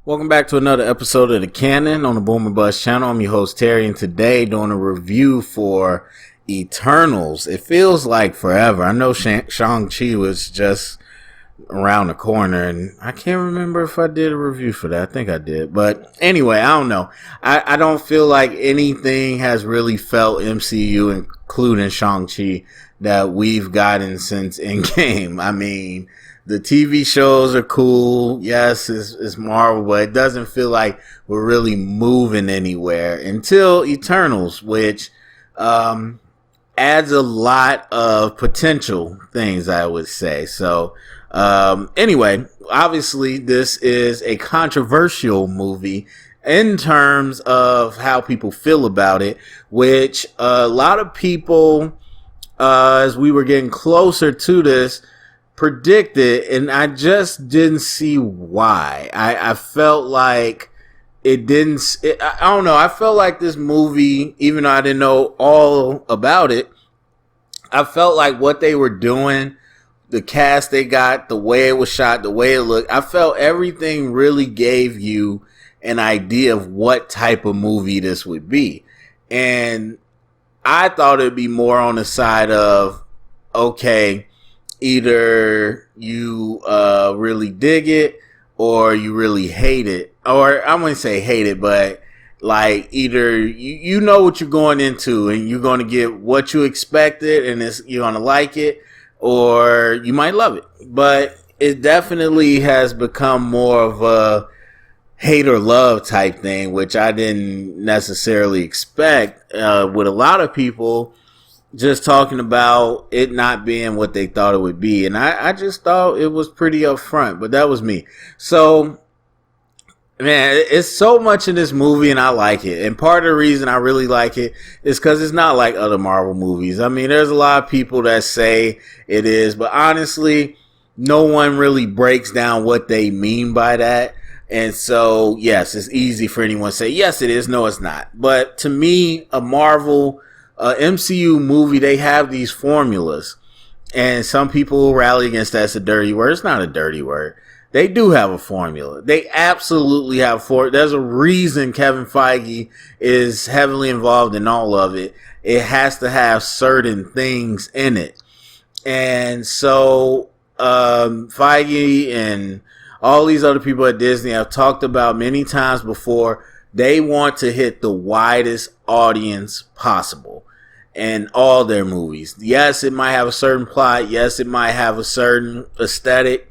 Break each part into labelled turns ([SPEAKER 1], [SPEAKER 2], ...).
[SPEAKER 1] Welcome back to another episode of the Canon on the Boomer Buzz channel. I'm your host Terry, and today doing a review for Eternals. It feels like forever. I know Shang-Chi was just around the corner, and I can't remember if I did a review for that. I think I did. But anyway, I don't know. I don't feel like anything has really felt MCU, including Shang-Chi, that we've gotten since Endgame. I mean, the TV shows are cool. Yes, it's Marvel, but it doesn't feel like we're really moving anywhere until Eternals, which adds a lot of potential things, I would say. So anyway, obviously this is a controversial movie in terms of how people feel about it, which a lot of people, as we were getting closer to this, predicted, and I just didn't see why. I felt like it didn't. I don't know. I felt like this movie, even though I didn't know all about it, I felt like what they were doing, the cast they got, the way it was shot, the way it looked, I felt everything really gave you an idea of what type of movie this would be. And I thought it'd be more on the side of, okay, either you really dig it or you really hate it. Or I wouldn't say hate it, but like either you know what you're going into and you're going to get what you expected and you're going to like it, or you might love it. But it definitely has become more of a hate or love type thing, which I didn't necessarily expect, with a lot of people just talking about it not being what they thought it would be. And I just thought it was pretty upfront, but that was me. So, man, it's so much in this movie and I like it. And part of the reason I really like it is because it's not like other Marvel movies. I mean, there's a lot of people that say it is, but honestly, no one really breaks down what they mean by that. And so, yes, it's easy for anyone to say, yes, it is. No, it's not. But to me, a Marvel MCU movie, they have these formulas, and some people rally against that. It's a dirty word. It's not a dirty word. They do have a formula. They absolutely have there's a reason Kevin Feige is heavily involved in all of it. It has to have certain things in it. And so Feige and all these other people at Disney have talked about many times before, they want to hit the widest audience possible in all their movies. Yes, it might have a certain plot. Yes, it might have a certain aesthetic.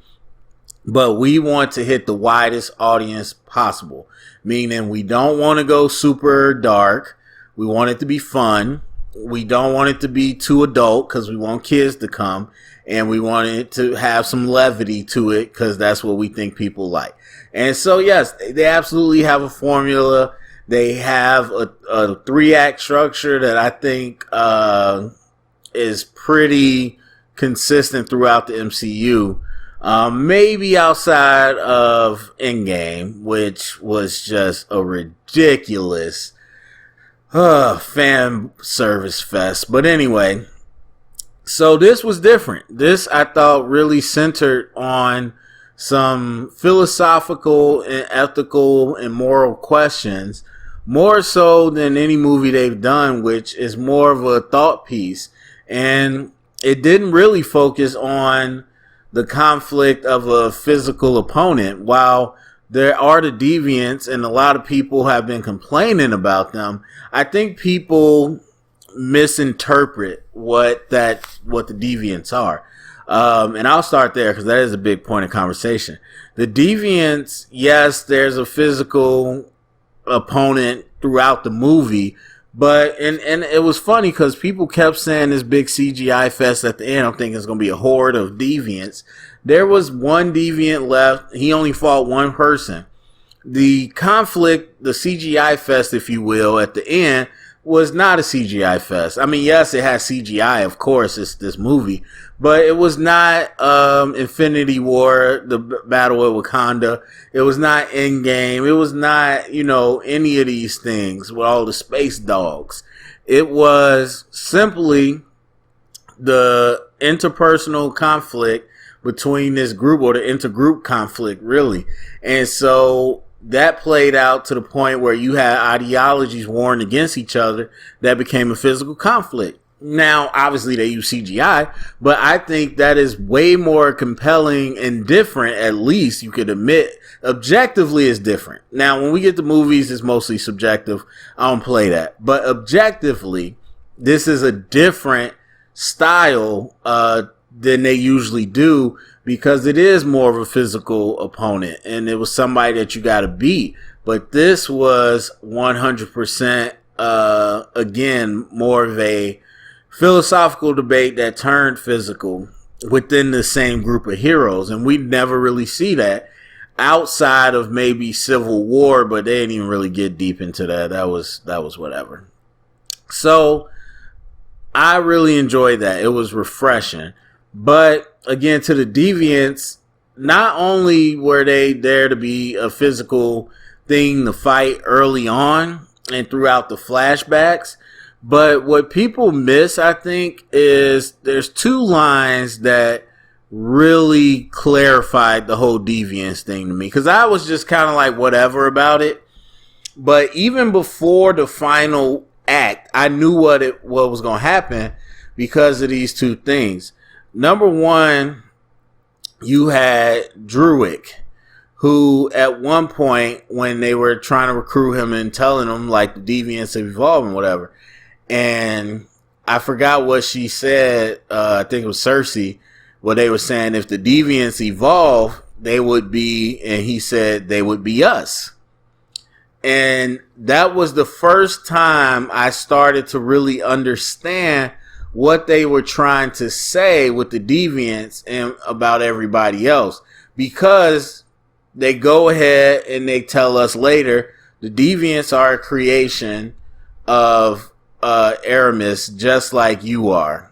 [SPEAKER 1] But we want to hit the widest audience possible. Meaning we don't want to go super dark. We want it to be fun. We don't want it to be too adult because we want kids to come. And we want it to have some levity to it because that's what we think people like. And so, yes, they absolutely have a formula. They have a 3-act structure that I think is pretty consistent throughout the MCU. Maybe outside of Endgame, which was just a ridiculous fan service fest. But anyway, so this was different. This, I thought, really centered on some philosophical and ethical and moral questions, more so than any movie they've done, which is more of a thought piece. And it didn't really focus on the conflict of a physical opponent. While there are the deviants and a lot of people have been complaining about them, I think people misinterpret what the deviants are. And I'll start there because that is a big point of conversation. The deviants, yes, there's a physical opponent throughout the movie, but and it was funny because people kept saying this big CGI fest at the end. I'm thinking it's going to be a horde of deviants. There was one deviant left. He only fought one person. The conflict, the CGI fest, if you will, at the end was not a CGI fest. I mean, yes, it has CGI, of course, it's this movie, but it was not Infinity War, the Battle of Wakanda. It was not Endgame. It was not, any of these things with all the space dogs. It was simply the interpersonal conflict between this group, or the intergroup conflict, really. And so that played out to the point where you had ideologies warring against each other that became a physical conflict. Now, obviously, they use CGI, but I think that is way more compelling and different. At least you could admit objectively is different. Now, when we get to movies, it's mostly subjective. I don't play that. But objectively, this is a different style than they usually do, because it is more of a physical opponent and it was somebody that you got to beat. But this was 100% again more of a philosophical debate that turned physical within the same group of heroes, and we never really see that outside of maybe Civil War, but they didn't even really get deep into that. That was whatever. So I really enjoyed that. It was refreshing. But again, to the deviants, not only were they there to be a physical thing to fight early on and throughout the flashbacks, but what people miss, I think, is there's two lines that really clarified the whole deviance thing to me. Because I was just kind of like whatever about it. But even before the final act, I knew what was going to happen because of these two things. Number one, you had Druid, who at one point when they were trying to recruit him and telling him like the deviants have evolved and whatever, and I forgot what she said, I think it was Cersei, where they were saying if the deviants evolve, they would be, and he said they would be us. And that was the first time I started to really understand what they were trying to say with the deviants and about everybody else, because they go ahead and they tell us later the deviants are a creation of Aramis, just like you are,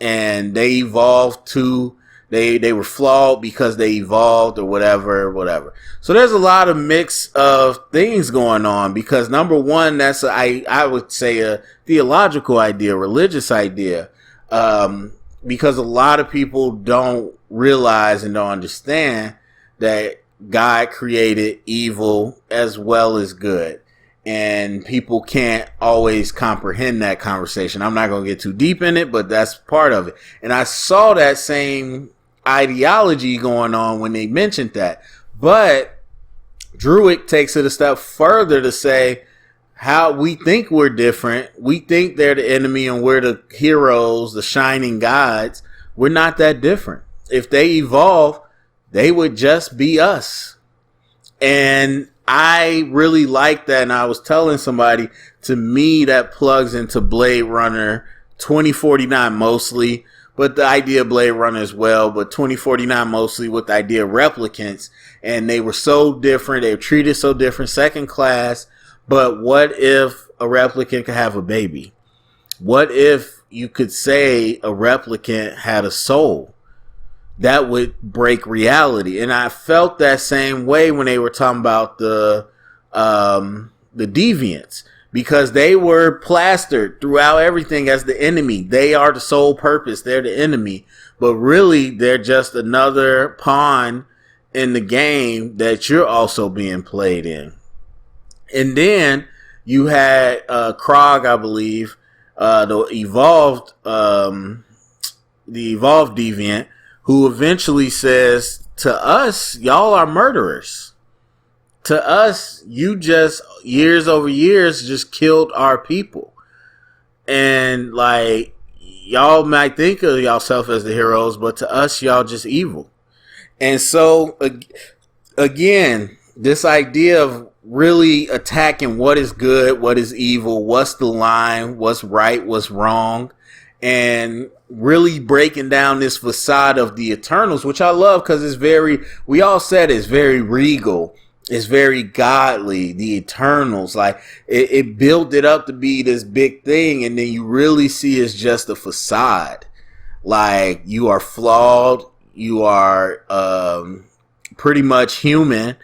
[SPEAKER 1] and they evolved to they were flawed because they evolved or whatever. So there's a lot of mix of things going on, because number one, that's I would say a theological idea, religious idea, because a lot of people don't realize and don't understand that God created evil as well as good. And people can't always comprehend that conversation. I'm not going to get too deep in it, but that's part of it. And I saw that same ideology going on when they mentioned that. But Druid takes it a step further to say how we think we're different. We think they're the enemy and we're the heroes, the shining gods. We're not that different. If they evolve, they would just be us. And I really like that, and I was telling somebody, to me, that plugs into Blade Runner 2049 mostly, but the idea of Blade Runner as well, but 2049 mostly with the idea of replicants, and they were so different, they were treated so different, second class, but what if a replicant could have a baby? What if you could say a replicant had a soul? That would break reality. And I felt that same way when they were talking about the deviants, because they were plastered throughout everything as the enemy. They are the sole purpose. They're the enemy. But really, they're just another pawn in the game that you're also being played in. And then you had Krog, I believe, the evolved deviant, who eventually says, to us, y'all are murderers. To us, you just, years over years, just killed our people. And, like, y'all might think of yourself as the heroes, but to us, y'all just evil. And so, again, this idea of really attacking what is good, what is evil, what's the line, what's right, what's wrong, and really breaking down this facade of the Eternals, which I love because it's very, we all said it's very regal. It's very godly, the Eternals. Like, it built it up to be this big thing, and then you really see it's just a facade. Like, you are flawed, you are pretty much human,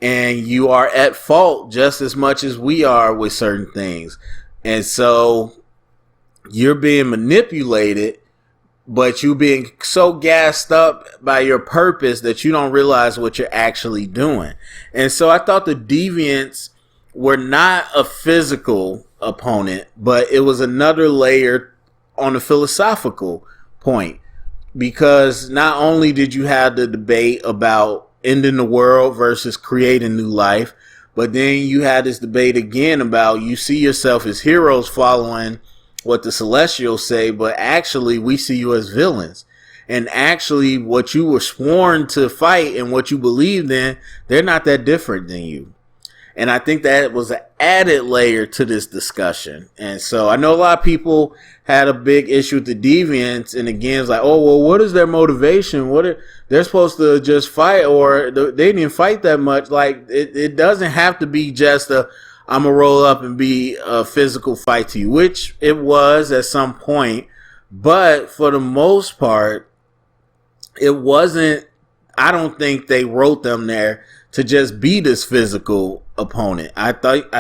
[SPEAKER 1] and you are at fault just as much as we are with certain things. And so you're being manipulated but you being so gassed up by your purpose that you don't realize what you're actually doing. And so I thought the deviants were not a physical opponent, but it was another layer on the philosophical point, because not only did you have the debate about ending the world versus creating new life, but then you had this debate again about you see yourself as heroes following what the Celestials say, but actually we see you as villains. And actually what you were sworn to fight and what you believed in, they're not that different than you. And I think that was an added layer to this discussion. And so I know a lot of people had a big issue with the deviants, and again, it's like, oh, well, what is their motivation? They're supposed to just fight, or they didn't fight that much. Like, it doesn't have to be just I'm going to roll up and be a physical fight to you, which it was at some point. But for the most part, it wasn't, I don't think they wrote them there to just be this physical opponent. I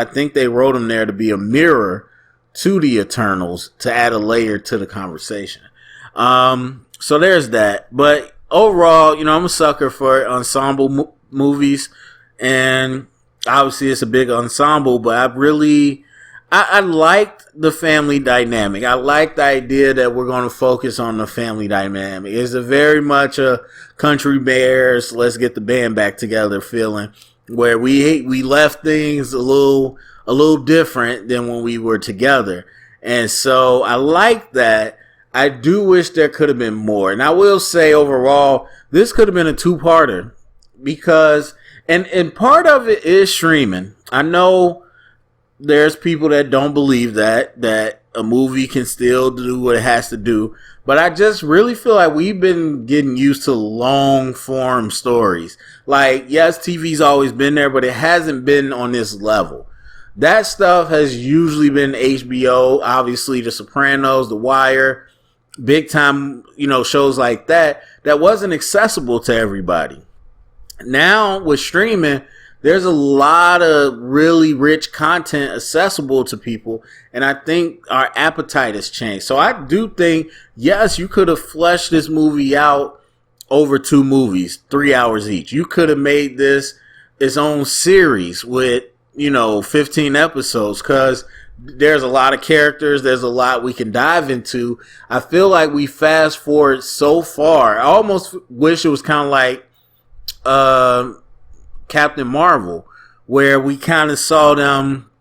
[SPEAKER 1] think they wrote them there to be a mirror to the Eternals, to add a layer to the conversation. So there's that. But overall, I'm a sucker for ensemble movies, and obviously it's a big ensemble, but I liked the family dynamic. I like the idea that we're going to focus on the family dynamic. It's a very much a country bears, let's get the band back together feeling, where we left things a little different than when we were together. And so I like that. I do wish there could have been more. And I will say overall, this could have been a two-parter, because and part of it is streaming. I know there's people that don't believe that a movie can still do what it has to do. But I just really feel like we've been getting used to long form stories. Like, yes, TV's always been there, but it hasn't been on this level. That stuff has usually been HBO, obviously The Sopranos, The Wire, big time, shows like that wasn't accessible to everybody. Now with streaming, there's a lot of really rich content accessible to people, and I think our appetite has changed. So I do think, yes, you could have fleshed this movie out over 2 movies, 3 hours each. You could have made this its own series with, 15 episodes, because there's a lot of characters, there's a lot we can dive into. I feel like we fast forward so far. I almost wish it was kind of like Captain Marvel, where we kind of saw them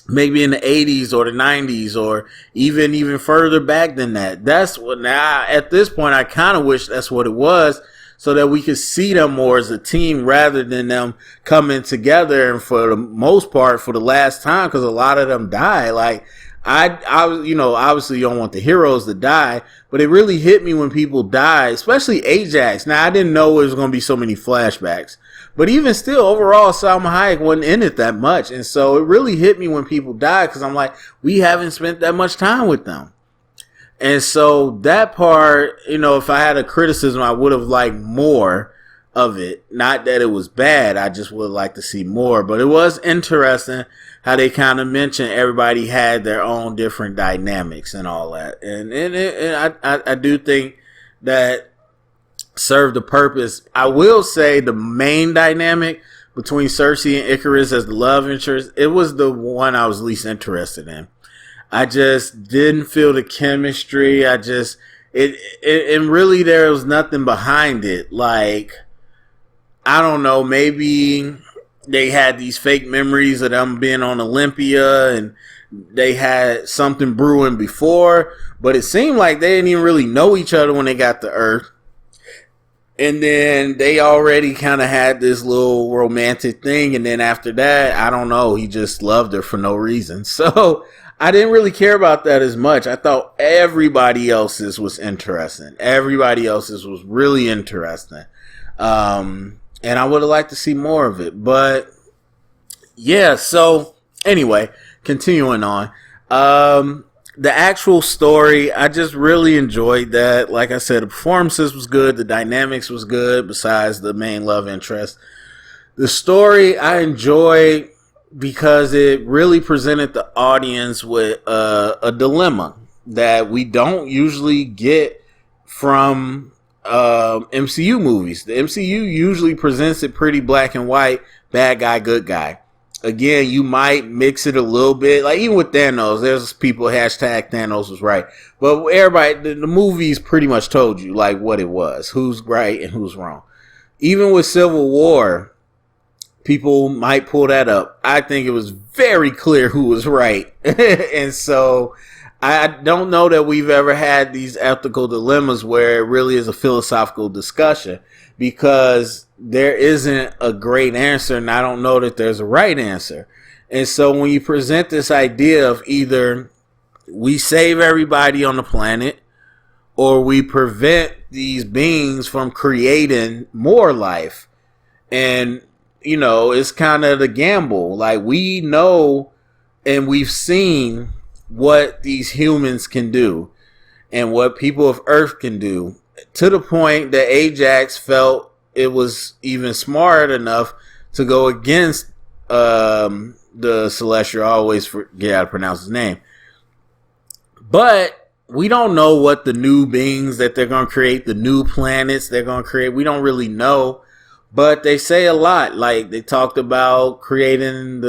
[SPEAKER 1] maybe in the 80s or the 90s, or even further back than that. That's what, now at this point I kind of wish that's what it was, so that we could see them more as a team rather than them coming together, and for the most part for the last time, because a lot of them die. Like, I obviously you don't want the heroes to die, but it really hit me when people died, especially Ajax. Now, I didn't know it was going to be so many flashbacks, but even still, overall, Salma Hayek wasn't in it that much. And so it really hit me when people died, because I'm like, we haven't spent that much time with them. And so that part, if I had a criticism, I would have liked more of it. Not that it was bad, I just would like to see more. But it was interesting how they kind of mentioned everybody had their own different dynamics and all that. And I do think that served the purpose. I will say the main dynamic between Cersei and Icarus as the love interest, it was the one I was least interested in. I just didn't feel the chemistry. And really there was nothing behind it. Like, I don't know, maybe they had these fake memories of them being on Olympia and they had something brewing before, but it seemed like they didn't even really know each other when they got to Earth. And then they already kind of had this little romantic thing. And then after that, I don't know, he just loved her for no reason. So I didn't really care about that as much. I thought everybody else's was interesting. Everybody else's was really interesting. And I would have liked to see more of it. But yeah, so anyway, continuing on. The actual story, I just really enjoyed that. Like I said, the performances was good. The dynamics was good, besides the main love interest. The story I enjoyed because it really presented the audience with a dilemma that we don't usually get from MCU movies. The MCU usually presents it pretty black and white, bad guy, good guy. Again, you might mix it a little bit. Like even with Thanos, there's people hashtag Thanos was right. But everybody, the movies pretty much told you like what it was, who's right and who's wrong. Even with Civil War, people might pull that up. I think it was very clear who was right. And so I don't know that we've ever had these ethical dilemmas where it really is a philosophical discussion, because there isn't a great answer, and I don't know that there's a right answer. And so when you present this idea of either we save everybody on the planet or we prevent these beings from creating more life, and you know, it's kind of the gamble. Like we know and we've seen what these humans can do and what people of Earth can do, to the point that Ajax felt it was even smart enough to go against the Celestial. I always forget how to pronounce his name. But we don't know what the new beings that they're going to create, the new planets they're going to create. We don't really know. But they say a lot. Like they talked about creating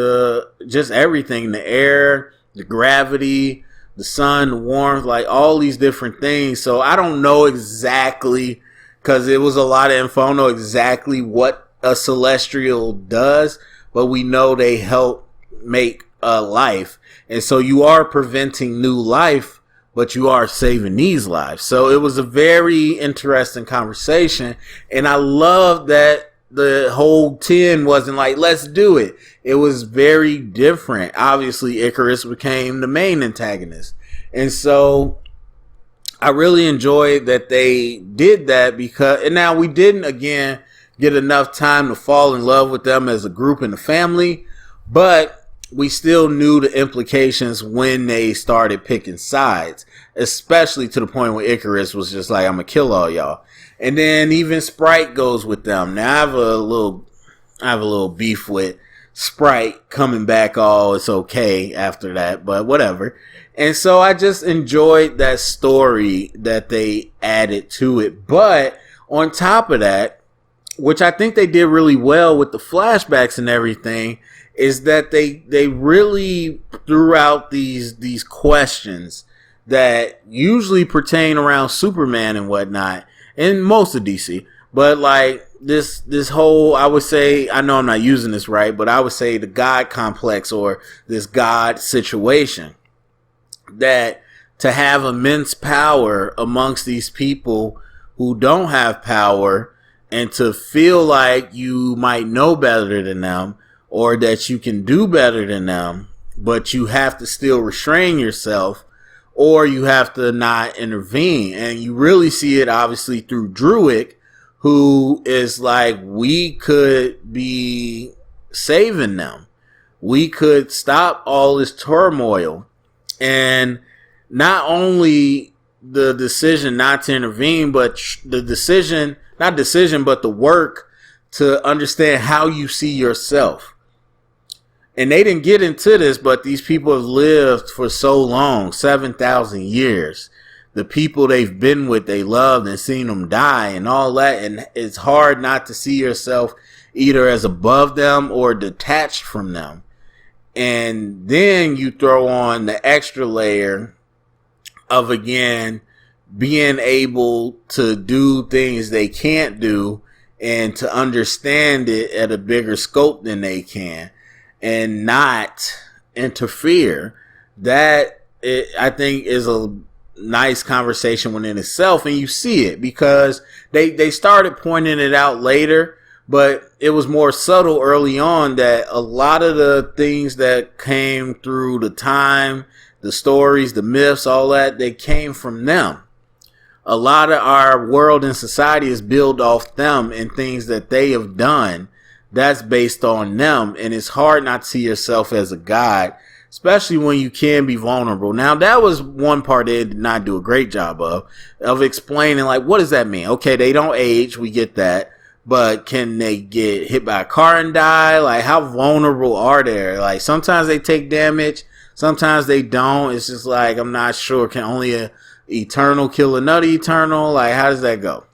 [SPEAKER 1] just everything, the air, the gravity, the sun, the warmth, like all these different things. So I don't know exactly, because it was a lot of info. I don't know exactly what a celestial does, but we know they help make life. And so you are preventing new life, but you are saving these lives. So it was a very interesting conversation. And I love that the whole 10 wasn't like, let's do it. It was very different. Obviously, Icarus became the main antagonist. And so I really enjoyed that they did that, because, and now we didn't again get enough time to fall in love with them as a group and a family, but we still knew the implications when they started picking sides, especially to the point where Icarus was just like, I'm gonna kill all y'all. And then even Sprite goes with them. Now I have a little beef with Sprite coming back. Oh, it's okay after that, but whatever. And so I just enjoyed that story that they added to it. But on top of that, which I think they did really well with the flashbacks and everything, is that they really threw out these questions that usually pertain around Superman and whatnot, and most of DC. But like this whole, I would say, I know I'm not using this right, but I would say the God complex, or this God situation, that to have immense power amongst these people who don't have power, and to feel like you might know better than them, or that you can do better than them, but you have to still restrain yourself, or you have to not intervene. And you really see it obviously through Druid, who is like, we could be saving them. We could stop all this turmoil. And not only the decision not to intervene, but the decision, not decision, but the work to understand how you see yourself. And they didn't get into this, but these people have lived for so long, 7,000 years. The people they've been with, they loved and seen them die and all that. And it's hard not to see yourself either as above them or detached from them. And then you throw on the extra layer of, again, being able to do things they can't do and to understand it at a bigger scope than they can and not interfere. That, I think, is a nice conversation within itself. And you see it because they started pointing it out later, but it was more subtle early on, that a lot of the things that came through the time, the stories, the myths, all that, they came from them. A lot of our world and society is built off them and things that they have done. That's based on them. And it's hard not to see yourself as a god, especially when you can be vulnerable. Now, that was one part they did not do a great job of explaining, like, what does that mean? Okay, they don't age. We get that. But can they get hit by a car and die? Like, how vulnerable are they? Like, sometimes they take damage. Sometimes they don't. It's just like, I'm not sure. Can only a Eternal kill another Eternal? Like, how does that go?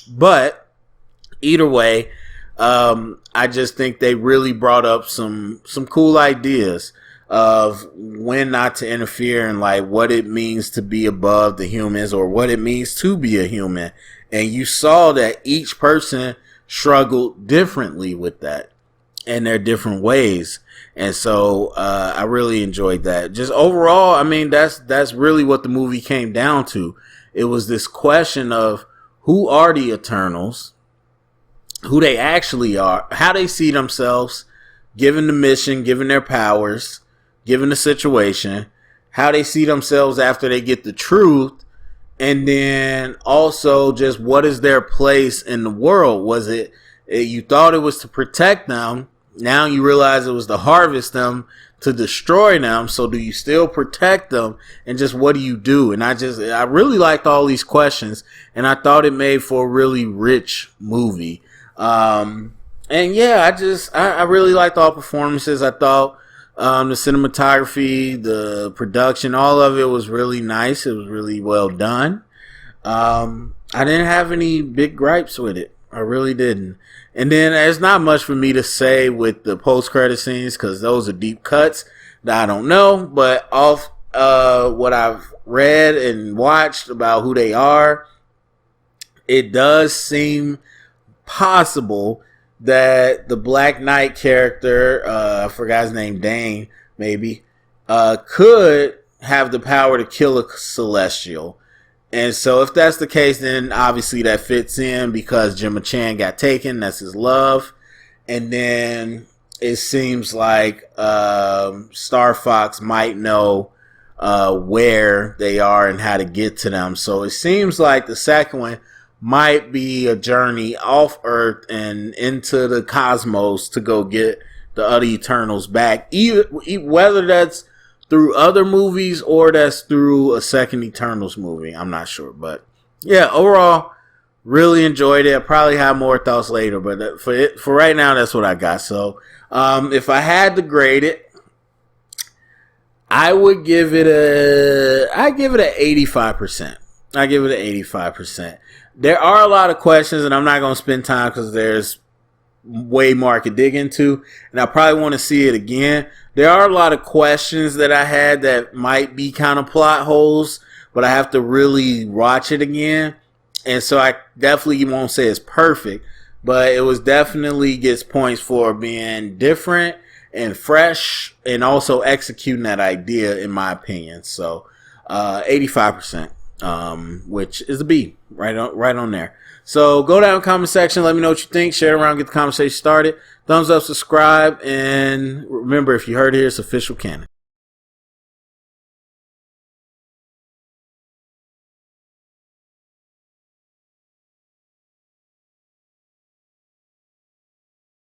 [SPEAKER 1] But either way, I just think they really brought up some cool ideas of when not to interfere and like what it means to be above the humans or what it means to be a human. And you saw that each person struggled differently with that in their different ways. And so I really enjoyed that. Just overall, I mean, that's really what the movie came down to. It was this question of who are the Eternals, who they actually are, how they see themselves, given the mission, given their powers, given the situation, how they see themselves after they get the truth, and then also just what is their place in the world. Was it, you thought it was to protect them, now you realize it was to harvest them, to destroy them, so do you still protect them, and just what do you do? And I really liked all these questions, and I thought it made for a really rich movie. And yeah, I really liked all performances. I thought the cinematography, the production, all of it was really nice. It was really well done. I didn't have any big gripes with it. I really didn't. And then there's not much for me to say with the post-credit scenes because those are deep cuts that I don't know. But off what I've read and watched about who they are, it does seem possible that the Black Knight character, I forgot his name, Dane, maybe, could have the power to kill a Celestial. And so if that's the case, then obviously that fits in because Gemma Chan got taken. That's his love. And then it seems like Star Fox might know where they are and how to get to them. So it seems like the second one might be a journey off Earth and into the cosmos to go get the other Eternals back. Whether that's through other movies or that's through a second Eternals movie, I'm not sure. But yeah, overall, really enjoyed it. I'll probably have more thoughts later, but for right now, that's what I got. So if I had to grade it, I would give it an 85%. I give it an 85%. There are a lot of questions, and I'm not going to spend time because there's way more I could dig into, and I probably want to see it again. There are a lot of questions that I had that might be kind of plot holes, but I have to really watch it again. And so I definitely won't say it's perfect, but it was definitely gets points for being different and fresh and also executing that idea, in my opinion. So 85%. Which is a B, right on there. So go down in the comment section, let me know what you think, share it around, get the conversation started. Thumbs up, subscribe, and remember, if you heard it here, it's official canon.